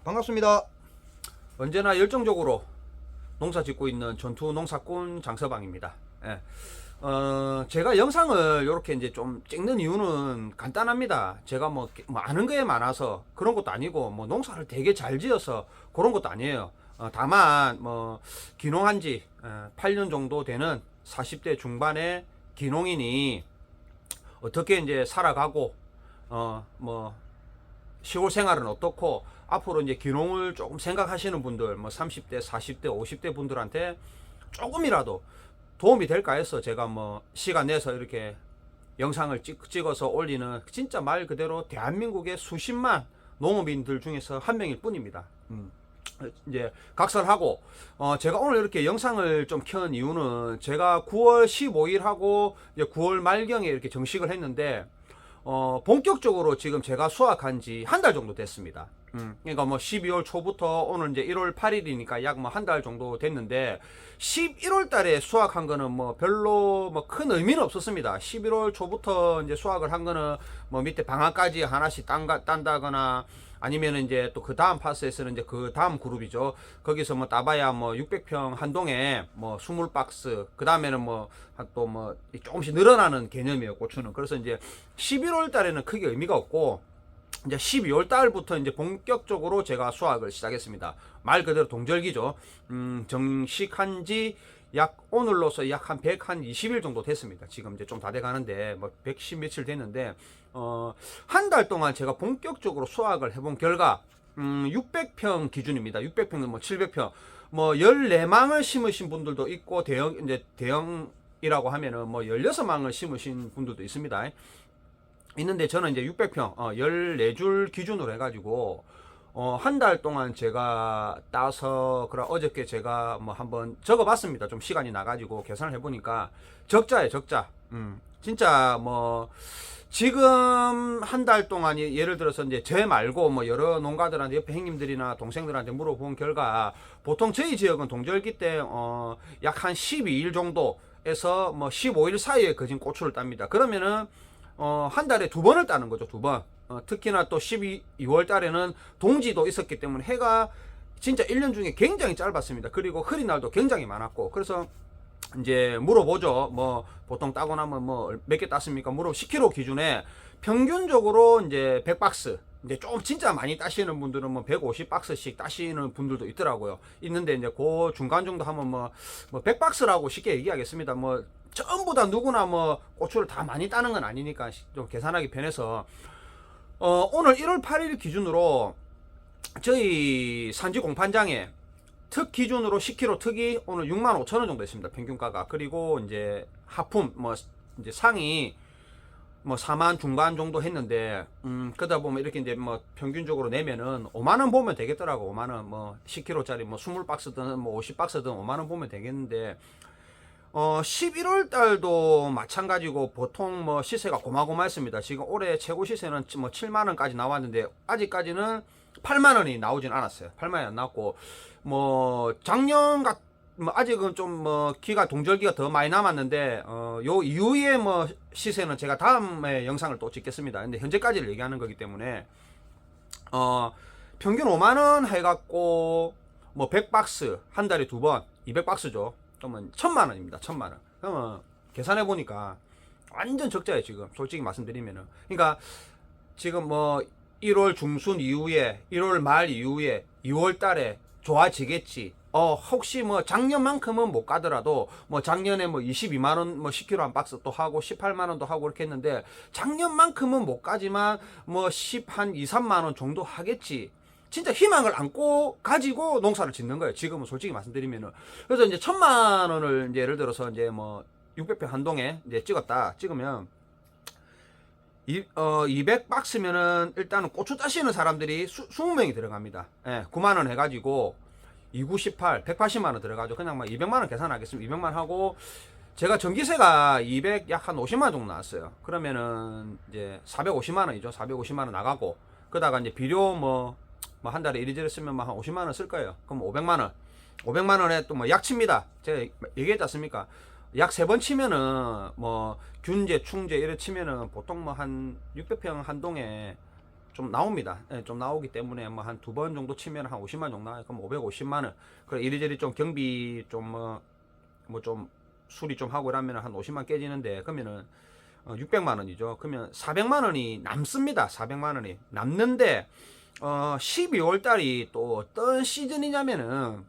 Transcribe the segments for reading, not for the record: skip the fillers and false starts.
반갑습니다. 언제나 열정적으로 농사 짓고 있는 전투 농사꾼 장서방입니다. 예. 제가 영상을 이렇게 이제 좀 찍는 이유는 간단합니다. 제가 뭐 아는 게 많아서 그런 것도 아니고, 뭐 농사를 되게 잘 지어서 그런 것도 아니에요. 다만 뭐 귀농한 지 8년 정도 되는 40대 중반의 귀농인이 어떻게 이제 살아가고, 뭐 시골 생활은 어떻고, 앞으로 이제 귀농을 조금 생각하시는 분들, 뭐 30대, 40대, 50대 분들한테 조금이라도 도움이 될까 해서 제가 뭐 시간 내서 이렇게 영상을 찍어서 올리는, 진짜 말 그대로 대한민국의 수십만 농업인들 중에서 한 명일 뿐입니다. 이제 각설하고, 제가 오늘 이렇게 영상을 좀 켠 이유는, 제가 9월 15일 하고 이제 9월 말경에 이렇게 정식을 했는데, 본격적으로 지금 제가 수확한 지 한 달 정도 됐습니다. 그러니까 뭐 12월 초부터 오늘 이제 1월 8일이니까 약 뭐 한 달 정도 됐는데, 11월 달에 수확한 거는 뭐 별로 뭐 큰 의미는 없었습니다. 11월 초부터 이제 수확을 한 거는 뭐 밑에 방아까지 하나씩 딴다거나, 아니면 이제 또 그 다음 파스에서는 이제 그 다음 그룹이죠. 거기서 뭐 따봐야 뭐 600평 한 동에 뭐 20박스, 그 다음에는 뭐 또 뭐 조금씩 늘어나는 개념이에요, 고추는. 그래서 이제 11월 달에는 크게 의미가 없고, 이제 12월 달부터 이제 본격적으로 제가 수확을 시작했습니다. 말 그대로 동절기죠. 정식한 지 약 오늘로서 약 한 120일 정도 됐습니다. 지금 이제 좀 다 돼 가는데, 뭐 110 며칠 됐는데, 한 달 동안 제가 본격적으로 수확을 해본 결과, 600평 기준입니다. 600평은 뭐 700평, 뭐 14망을 심으신 분들도 있고, 대형이라고 하면은 뭐 16망을 심으신 분들도 있습니다. 있는데, 저는 이제 600평, 14줄 기준으로 해가지고, 한 달 동안 제가 따서, 그럼 어저께 제가 뭐 한번 적어봤습니다. 좀 시간이 나가지고 계산을 해보니까 적자예요, 적자. 진짜 뭐 지금 한 달 동안, 예를 들어서 이제 제 말고 뭐 여러 농가들한테, 옆에 형님들이나 동생들한테 물어본 결과, 보통 저희 지역은 동절기 때 약 한 12일 정도에서 뭐 15일 사이에 거진 고추를 땁니다. 그러면은 한 달에 두 번을 따는 거죠, 두 번. 특히나 또 12월 달에는 동지도 있었기 때문에 해가 진짜 1년 중에 굉장히 짧았습니다. 그리고 흐린 날도 굉장히 많았고, 그래서 이제 물어보죠. 뭐 보통 따고 나면 뭐 몇 개 땄습니까? 10kg 기준에 평균적으로 이제 100박스. 이제 좀 진짜 많이 따시는 분들은 뭐 150박스씩 따시는 분들도 있더라고요. 있는데, 이제 그 중간 정도 하면 뭐 100박스라고 쉽게 얘기하겠습니다. 뭐 전부 다 누구나 뭐 고추를 다 많이 따는 건 아니니까 좀 계산하기 편해서, 오늘 1월 8일 기준으로 저희 산지 공판장에 특 기준으로 10kg 특이 오늘 65,000원 정도 했습니다. 평균가가. 그리고 이제 하품 뭐 이제 상이 뭐 4만 중반 정도 했는데, 그러다 보면 이렇게 이제 뭐 평균적으로 내면은 5만원 보면 되겠더라고. 5만원, 뭐 10kg짜리 뭐 20박스든 뭐 50박스든 5만원 보면 되겠는데, 11월 달도 마찬가지고 보통 뭐 시세가 고마고마했습니다. 지금 올해 최고 시세는 뭐 7만원까지 나왔는데, 아직까지는 8만원이 나오진 않았어요. 8만원이 안 나왔고, 뭐 작년 뭐 아직은 좀 뭐 동절기가 더 많이 남았는데, 요 이후에 뭐 시세는 제가 다음에 영상을 또 찍겠습니다. 근데 현재까지를 얘기하는 거기 때문에, 평균 5만원 해갖고 뭐 100박스 한 달에 두 번 200박스죠. 그러면 1000만원입니다. 1000만원. 그러면 계산해 보니까 완전 적자예요, 지금. 솔직히 말씀드리면은. 그러니까 지금 뭐 1월 중순 이후에, 1월 말 이후에 2월 달에 좋아지겠지. 혹시 뭐 작년만큼은 못 가더라도, 뭐 작년에 뭐 22만원 뭐 10kg 한 박스 또 하고 18만원도 하고 그렇게 했는데, 작년만큼은 못 가지만 뭐 10한 2, 3만원 정도 하겠지. 진짜 희망을 안고 가지고 농사를 짓는 거예요, 지금은. 솔직히 말씀드리면은. 그래서 이제 1000만원을 이제 예를 들어서 이제 뭐 600평 한 동에 이제 찍으면 200박스면은 일단은 고추 따시는 사람들이 20명이 들어갑니다. 9만원 해가지고 2918 180만원 들어가죠. 그냥 막 200만원 계산하겠습니다. 200만원 하고, 제가 전기세가 약 한 50만원 정도 나왔어요. 그러면은 이제 450만원이죠. 450만원 나가고, 그러다가 이제 비료 뭐 한 달에 이리저리 쓰면 한 50만원 쓸 거예요. 그럼 500만원. 500만원에 또 뭐 약 칩니다. 제가 얘기했지 않습니까? 약 3번 치면은 뭐 균제, 충제 이래 치면은 보통 뭐 한 600평 한 동에 좀 나옵니다. 예, 좀 나오기 때문에 뭐 한 두 번 정도 치면 한 50만 정도 나와요. 그럼 550만 원. 그래 이리저리 좀 경비 좀 뭐 좀 수리 좀 하고 이러면 한 50만 깨지는데 그러면은 600만 원이죠. 그러면 400만 원이 남습니다. 400만 원이 남는데 12월 달이 또 어떤 시즌이냐면은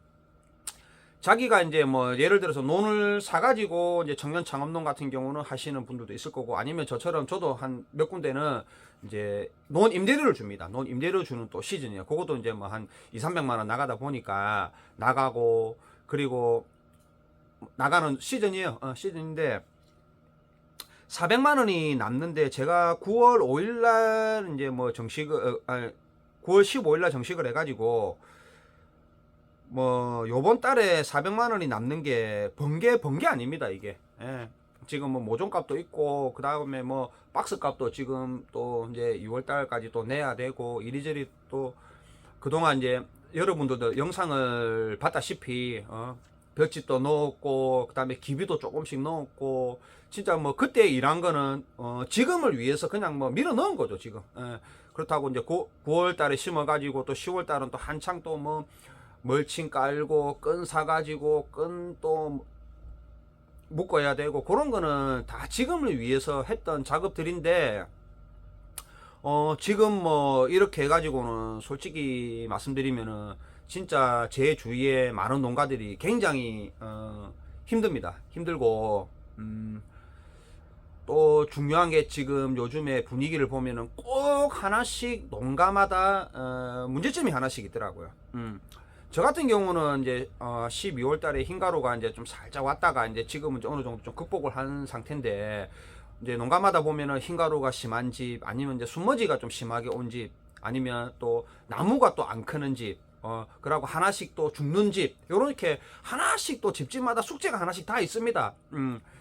자기가 이제 뭐 예를 들어서 논을 사가지고 이제 청년 창업농 같은 경우는 하시는 분들도 있을 거고 아니면 저처럼 저도 한 몇 군데는 이제 논 임대료를 줍니다. 논 임대료 주는 또 시즌이에요. 그것도 이제 뭐 한 2, 300만 원 나가다 보니까 나가고 그리고 나가는 시즌이에요. 시즌인데 400만 원이 남는데 제가 9월 5일 날 이제 뭐 정식을 9월 15일 날 정식을 해가지고 뭐 요번 달에 400만 원이 남는 게 번개 아닙니다 이게. 예. 지금 뭐 모종값도 있고 그 다음에 뭐 박스 값도 지금 또 이제 6월 달까지 또 내야 되고 이리저리 또 그동안 이제 여러분들도 영상을 봤다시피 볏짚도 넣었고 그 다음에 기비도 조금씩 넣었고 진짜 뭐 그때 일한 거는 지금을 위해서 그냥 뭐 밀어 넣은 거죠 지금. 예. 그렇다고 이제 9월 달에 심어 가지고 또 10월 달은 또 한창 또 뭐 멀칭 깔고 끈 사가지고 끈 또 묶어야 되고 그런 거는 다 지금을 위해서 했던 작업들인데 지금 뭐 이렇게 해가지고는 솔직히 말씀드리면은 진짜 제 주위에 많은 농가들이 굉장히 힘듭니다. 힘들고 또 중요한 게 지금 요즘에 분위기를 보면은 꼭 하나씩 농가마다 문제점이 하나씩 있더라고요. 저 같은 경우는 이제 12월 달에 흰가루가 이제 좀 살짝 왔다가 이제 지금은 어느 정도 좀 극복을 한 상태인데 이제 농가마다 보면은 흰가루가 심한 집 아니면 이제 순머지가 좀 심하게 온 집 아니면 또 나무가 또 안 크는 집 그러고 하나씩 또 죽는 집 요렇게 하나씩 또 집집마다 숙제가 하나씩 다 있습니다.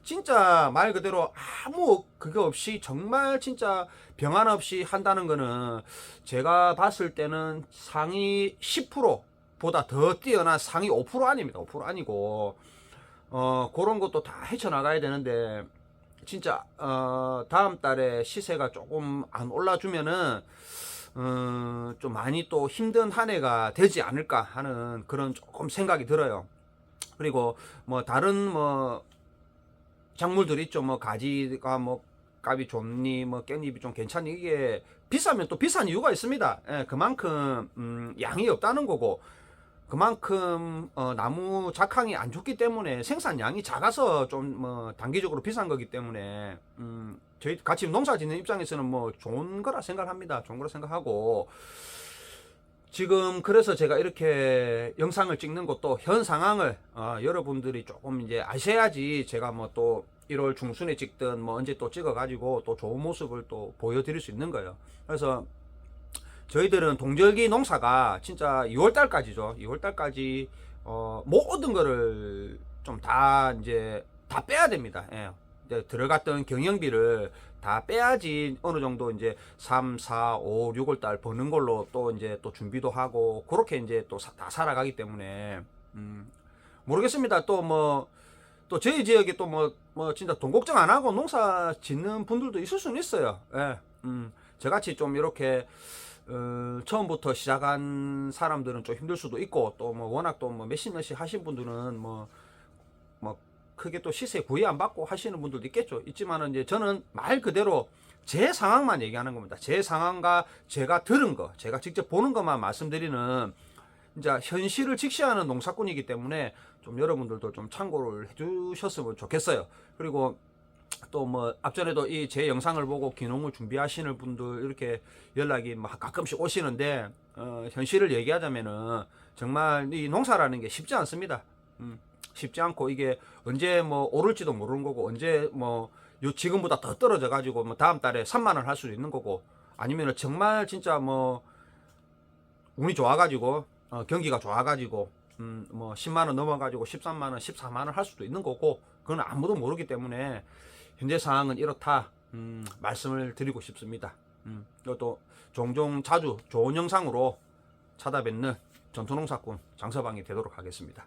진짜 말 그대로 아무 그거 없이 정말 진짜 병 하나 없이 한다는 거는 제가 봤을 때는 상위 10% 보다 더 뛰어난 상위 5% 아닙니다. 5% 아니고 그런 것도 다 헤쳐나가야 되는데 진짜 다음 달에 시세가 조금 안 올라주면은 좀 많이 또 힘든 한 해가 되지 않을까 하는 그런 조금 생각이 들어요. 그리고 뭐 다른 뭐 작물들 있죠. 뭐 가지가 뭐 값이 좋니 뭐 깻잎이 좀 괜찮니 이게 비싸면 또 비싼 이유가 있습니다. 예, 그만큼 양이 없다는 거고 그만큼 나무 작황이 안 좋기 때문에 생산량이 작아서 좀 뭐 단기적으로 비싼 거기 때문에 저희 같이 농사 짓는 입장에서는 뭐 좋은 거라 생각합니다. 좋은 거라 생각하고 지금 그래서 제가 이렇게 영상을 찍는 것도 현 상황을 여러분들이 조금 이제 아셔야지 제가 뭐 또 1월 중순에 찍든 뭐 언제 또 찍어 가지고 또 좋은 모습을 또 보여드릴 수 있는 거예요. 그래서 저희들은 동절기 농사가 진짜 2월 달까지죠. 2월 달까지 모든 거를 좀 다 이제 다 빼야 됩니다. 예. 이제 들어갔던 경영비를 다 빼야지 어느 정도 이제 3, 4, 5, 6월 달 버는 걸로 또 이제 또 준비도 하고 그렇게 이제 또 다 살아가기 때문에 모르겠습니다. 또 뭐 또 저희 지역에 또 뭐 진짜 돈 걱정 안 하고 농사 짓는 분들도 있을 수는 있어요. 예. 저같이 좀 이렇게 처음부터 시작한 사람들은 좀 힘들 수도 있고 또 뭐 워낙 또 뭐 몇십 년씩 하신 분들은 뭐 크게 또 시세 구애 안 받고 하시는 분들도 있겠죠. 있지만은 이제 저는 말 그대로 제 상황만 얘기하는 겁니다. 제 상황과 제가 들은 거, 제가 직접 보는 것만 말씀드리는 이제 현실을 직시하는 농사꾼이기 때문에 좀 여러분들도 좀 참고를 해주셨으면 좋겠어요. 그리고 또 뭐 앞전에도 이 제 영상을 보고 귀농을 준비하시는 분들 이렇게 연락이 막 가끔씩 오시는데 현실을 얘기하자면은 정말 이 농사라는 게 쉽지 않습니다. 쉽지 않고 이게 언제 뭐 오를지도 모르는 거고 언제 뭐 지금보다 더 떨어져 가지고 뭐 다음 달에 3만 원 할 수도 있는 거고 아니면은 정말 진짜 뭐 운이 좋아 가지고 경기가 좋아 가지고 뭐 10만 원 넘어 가지고 13만 원, 14만 원 할 수도 있는 거고 그건 아무도 모르기 때문에 현재 상황은 이렇다 말씀을 드리고 싶습니다. 또 종종 자주 좋은 영상으로 찾아뵙는 전투농사꾼 장서방이 되도록 하겠습니다.